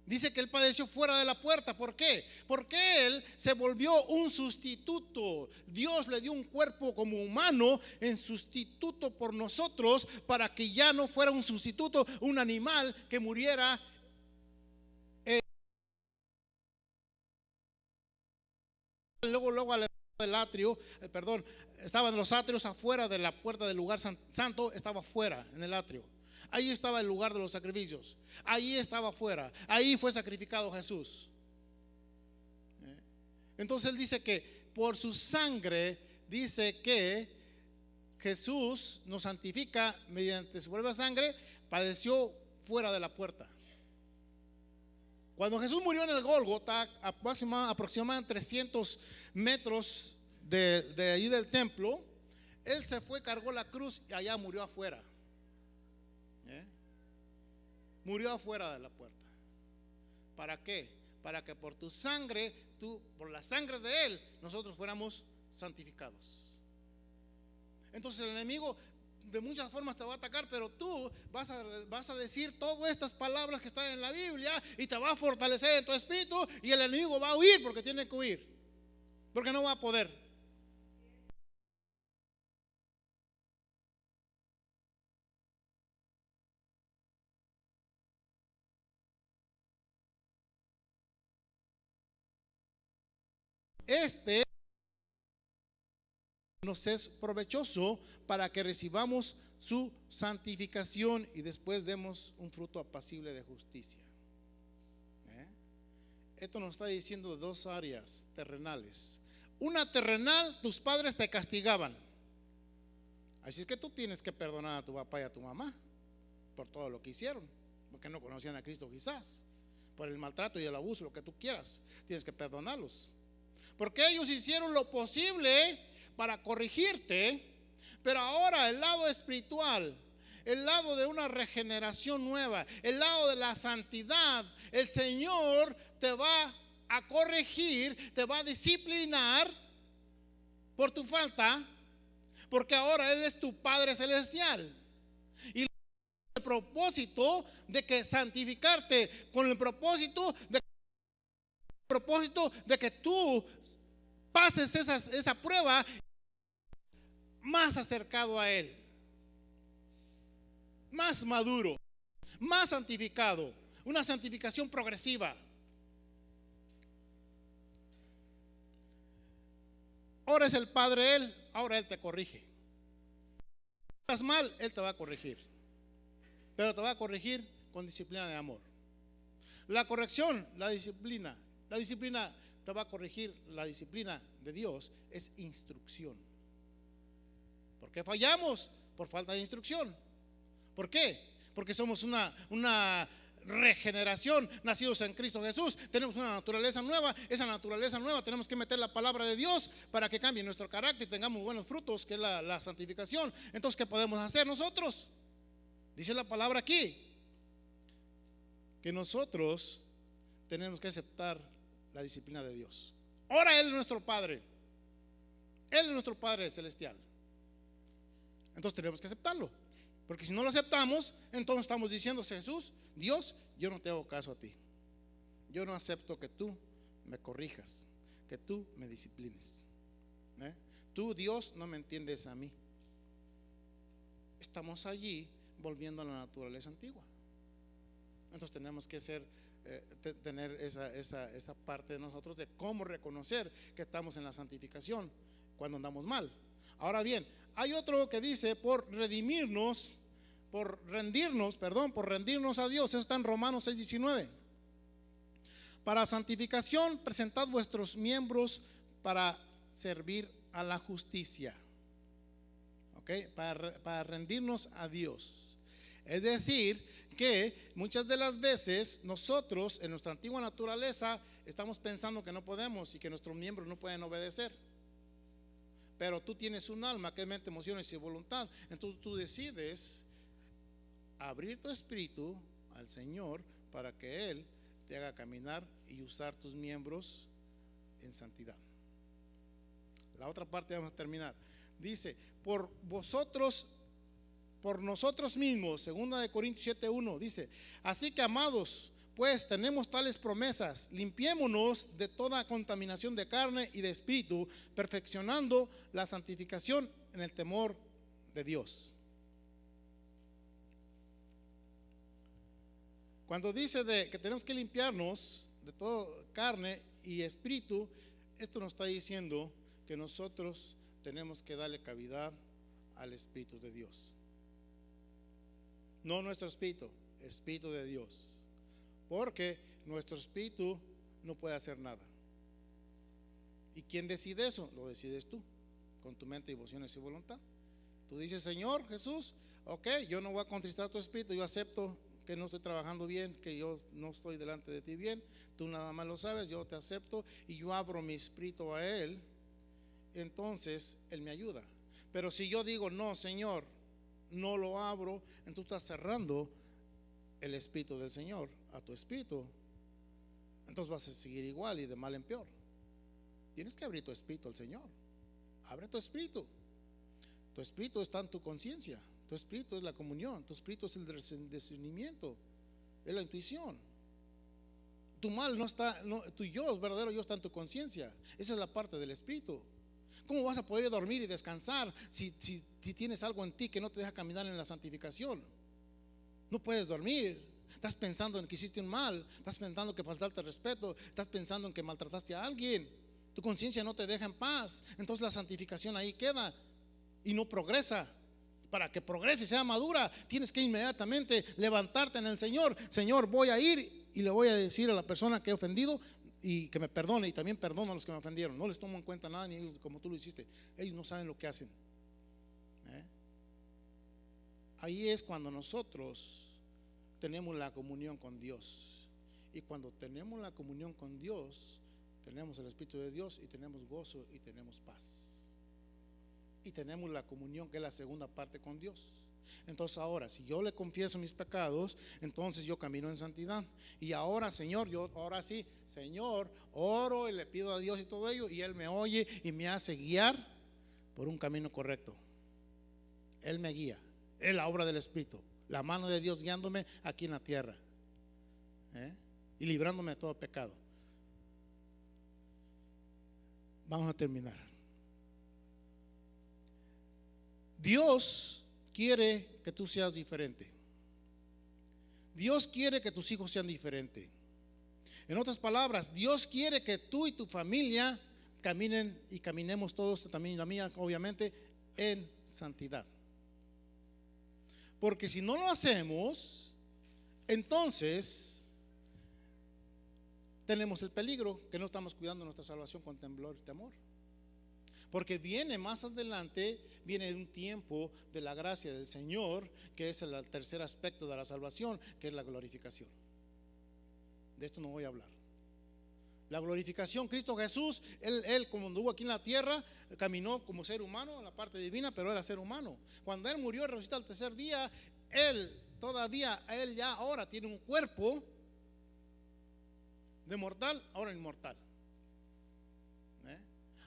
Dice que él padeció fuera de la puerta. ¿Por qué? Porque él se volvió un sustituto. Dios le dio un cuerpo como humano en sustituto por nosotros, para que ya no fuera un sustituto, un animal que muriera. Luego al del atrio, estaban los atrios afuera de la puerta del lugar santo, estaba afuera en el atrio. Ahí estaba el lugar de los sacrificios, ahí estaba afuera, ahí fue sacrificado Jesús. Entonces él dice que por su sangre, dice que Jesús nos santifica mediante su propia sangre, padeció fuera de la puerta. Cuando Jesús murió en el Gólgota, aproximadamente 300 metros de ahí del templo, él se fue, cargó la cruz y allá murió afuera. Murió afuera de la puerta. ¿Para qué? Para que por tu sangre, por la sangre de él, nosotros fuéramos santificados. Entonces el enemigo de muchas formas te va a atacar, pero tú vas a decir todas estas palabras que están en la Biblia y te va a fortalecer en tu espíritu, y el enemigo va a huir porque tiene que huir, porque no va a poder. Este nos es provechoso para que recibamos su santificación y después demos un fruto apacible de justicia. Esto nos está diciendo de dos áreas terrenales. Una terrenal, tus padres te castigaban, así es que tú tienes que perdonar a tu papá y a tu mamá por todo lo que hicieron, porque no conocían a Cristo quizás, por el maltrato y el abuso, lo que tú quieras. Tienes que perdonarlos, porque ellos hicieron lo posible para corregirte. Pero ahora el lado espiritual, el lado de una regeneración nueva, el lado de la santidad, el Señor te va a corregir, te va a disciplinar por tu falta, porque ahora Él es tu Padre Celestial. Y el propósito de que santificarte, con el propósito de que tú pases esa prueba más acercado a Él, más maduro, más santificado, una santificación progresiva. Ahora es el Padre Él, ahora Él te corrige. Si estás mal, Él te va a corregir, pero te va a corregir con disciplina de amor. La corrección, la disciplina te va a corregir. La disciplina de Dios es instrucción. ¿Por qué fallamos? Por falta de instrucción. ¿Por qué? Porque somos una regeneración, nacidos en Cristo Jesús. Tenemos una naturaleza nueva. Esa naturaleza nueva tenemos que meter la palabra de Dios para que cambie nuestro carácter y tengamos buenos frutos, que es la santificación. Entonces, ¿qué podemos hacer nosotros? Dice la palabra aquí que nosotros tenemos que aceptar la disciplina de Dios. Ahora Él es nuestro Padre. Él es nuestro Padre celestial. Entonces tenemos que aceptarlo, porque si no lo aceptamos, entonces estamos diciendo: Jesús, Dios, yo no te hago caso a ti. Yo no acepto que tú me corrijas, que tú me disciplines. Tú, Dios, no me entiendes a mí. estamos allí volviendo a la naturaleza antigua. Entonces tenemos que tener esa parte de nosotros de cómo reconocer que estamos en la santificación cuando andamos mal. Ahora bien, hay otro que dice por rendirnos a Dios. Eso está en Romanos 6:19. Para santificación, presentad vuestros miembros para servir a la justicia. ¿Ok? Para rendirnos a Dios. Es decir, que muchas de las veces nosotros en nuestra antigua naturaleza estamos pensando que no podemos y que nuestros miembros no pueden obedecer. Pero tú tienes un alma que es mente, emociones y voluntad. Entonces tú decides abrir tu espíritu al Señor para que Él te haga caminar y usar tus miembros en santidad. La otra parte vamos a terminar. Dice, por nosotros mismos, 2 Corintios 7:1, dice, así que amados, pues tenemos tales promesas, limpiémonos de toda contaminación de carne y de espíritu, perfeccionando la santificación en el temor de Dios. Cuando dice que tenemos que limpiarnos de toda carne y espíritu, esto nos está diciendo que nosotros tenemos que darle cavidad al Espíritu de Dios. No nuestro espíritu, Espíritu de Dios. Porque nuestro espíritu no puede hacer nada. ¿Y quién decide eso? Lo decides tú, con tu mente, emociones y voluntad. Tú dices, Señor Jesús, ok, yo no voy a contristar tu espíritu, yo acepto que no estoy trabajando bien, que yo no estoy delante de ti bien, tú nada más lo sabes, yo te acepto y yo abro mi espíritu a Él, entonces Él me ayuda. Pero si yo digo, no, Señor, no lo abro, entonces estás cerrando el espíritu del Señor a tu espíritu, entonces vas a seguir igual y de mal en peor. Tienes que abrir tu espíritu al Señor. Abre tu espíritu. Tu espíritu está en tu conciencia. Tu espíritu es la comunión. Tu espíritu es el discernimiento, es la intuición. Tu mal no está, tu yo, verdadero yo, está en tu conciencia. Esa es la parte del espíritu. ¿Cómo vas a poder dormir y descansar si tienes algo en ti que no te deja caminar en la santificación? No puedes dormir. Estás pensando en que hiciste un mal. Estás pensando que faltaste respeto. Estás pensando en que maltrataste a alguien. Tu conciencia no te deja en paz. Entonces la santificación ahí queda y no progresa. Para que progrese y sea madura, tienes que inmediatamente levantarte en el Señor. Señor, voy a ir y le voy a decir a la persona que he ofendido y que me perdone, y también perdono a los que me ofendieron. No les tomo en cuenta nada, ni ellos como tú lo hiciste. Ellos no saben lo que hacen. Ahí es cuando nosotros tenemos la comunión con Dios. Y cuando tenemos la comunión con Dios, tenemos el Espíritu de Dios y tenemos gozo y tenemos paz. Y tenemos la comunión, que es la segunda parte, con Dios. Entonces ahora, si yo le confieso mis pecados, entonces yo camino en santidad. Y ahora, Señor, ahora sí, Señor, oro y le pido a Dios y todo ello, y Él me oye y me hace guiar por un camino correcto. Él me guía. Es la obra del Espíritu, la mano de Dios guiándome aquí en la tierra, y librándome de todo pecado. Vamos a terminar. Dios quiere que tú seas diferente. Dios quiere que tus hijos sean diferentes. En otras palabras, Dios quiere que tú y tu familia caminen y caminemos todos, también la mía obviamente, en santidad. Porque si no lo hacemos, entonces tenemos el peligro que no estamos cuidando nuestra salvación con temblor y temor. Porque viene más adelante, viene un tiempo de la gracia del Señor, que es el tercer aspecto de la salvación, que es la glorificación. De esto no voy a hablar. La glorificación, Cristo Jesús, él como anduvo aquí en la tierra, caminó como ser humano en la parte divina, pero era ser humano. Cuando Él murió y resucitó al tercer día, Él ya ahora tiene un cuerpo de mortal, ahora inmortal.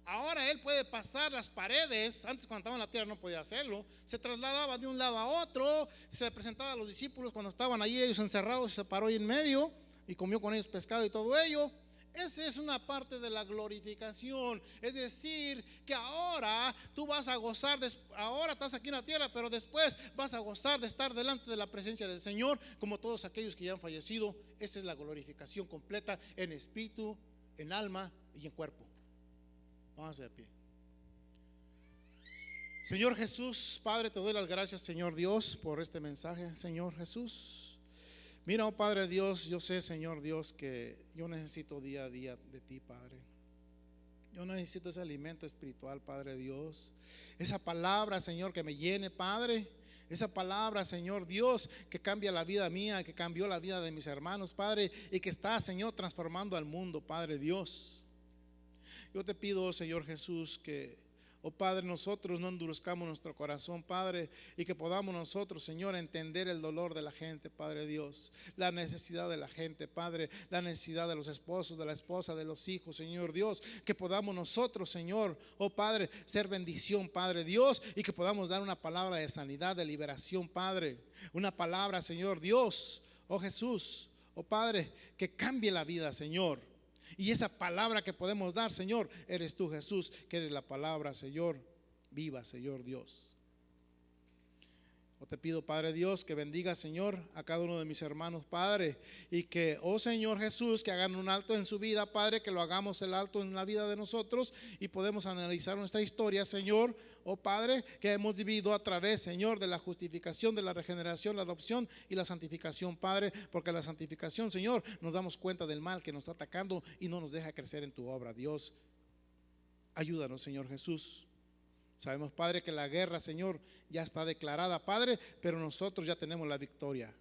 Ahora Él puede pasar las paredes. Antes, cuando estaba en la tierra, no podía hacerlo. Se trasladaba de un lado a otro, se presentaba a los discípulos cuando estaban allí ellos encerrados, se paró ahí en medio y comió con ellos pescado y todo ello. Esa es una parte de la glorificación. Es decir, que ahora tú vas a gozar, ahora estás aquí en la tierra, pero después vas a gozar de estar delante de la presencia del Señor, como todos aquellos que ya han fallecido. Esa es la glorificación completa en espíritu, en alma y en cuerpo. Vamos de pie. Señor Jesús, Padre, te doy las gracias, Señor Dios, por este mensaje, Señor Jesús. Mira, oh Padre Dios, yo sé, Señor Dios, que yo necesito día a día de ti, Padre. Yo necesito ese alimento espiritual, Padre Dios. Esa palabra, Señor, que me llene, Padre. Esa palabra, Señor Dios, que cambia la vida mía, que cambió la vida de mis hermanos, Padre, y que está, Señor, transformando al mundo, Padre Dios. Yo te pido, Señor Jesús, que, oh Padre, nosotros no endurezcamos nuestro corazón, Padre, y que podamos nosotros, Señor, entender el dolor de la gente, Padre Dios, la necesidad de la gente, Padre, la necesidad de los esposos, de la esposa, de los hijos, Señor Dios, que podamos nosotros, Señor, oh Padre, ser bendición, Padre Dios, y que podamos dar una palabra de sanidad, de liberación, Padre, una palabra, Señor Dios, oh Jesús, oh Padre, que cambie la vida, Señor. Y esa palabra que podemos dar, Señor, eres tú, Jesús, que eres la palabra, Señor, viva, Señor Dios. Yo te pido, Padre Dios, que bendiga, Señor, a cada uno de mis hermanos, Padre, y que, oh Señor Jesús, que hagan un alto en su vida, Padre, que lo hagamos el alto en la vida de nosotros y podemos analizar nuestra historia, Señor, oh Padre, que hemos vivido a través, Señor, de la justificación, de la regeneración, la adopción y la santificación, Padre, porque la santificación, Señor, nos damos cuenta del mal que nos está atacando y no nos deja crecer en tu obra. Dios, ayúdanos, Señor Jesús. Sabemos, Padre, que la guerra, Señor, ya está declarada, Padre, pero nosotros ya tenemos la victoria.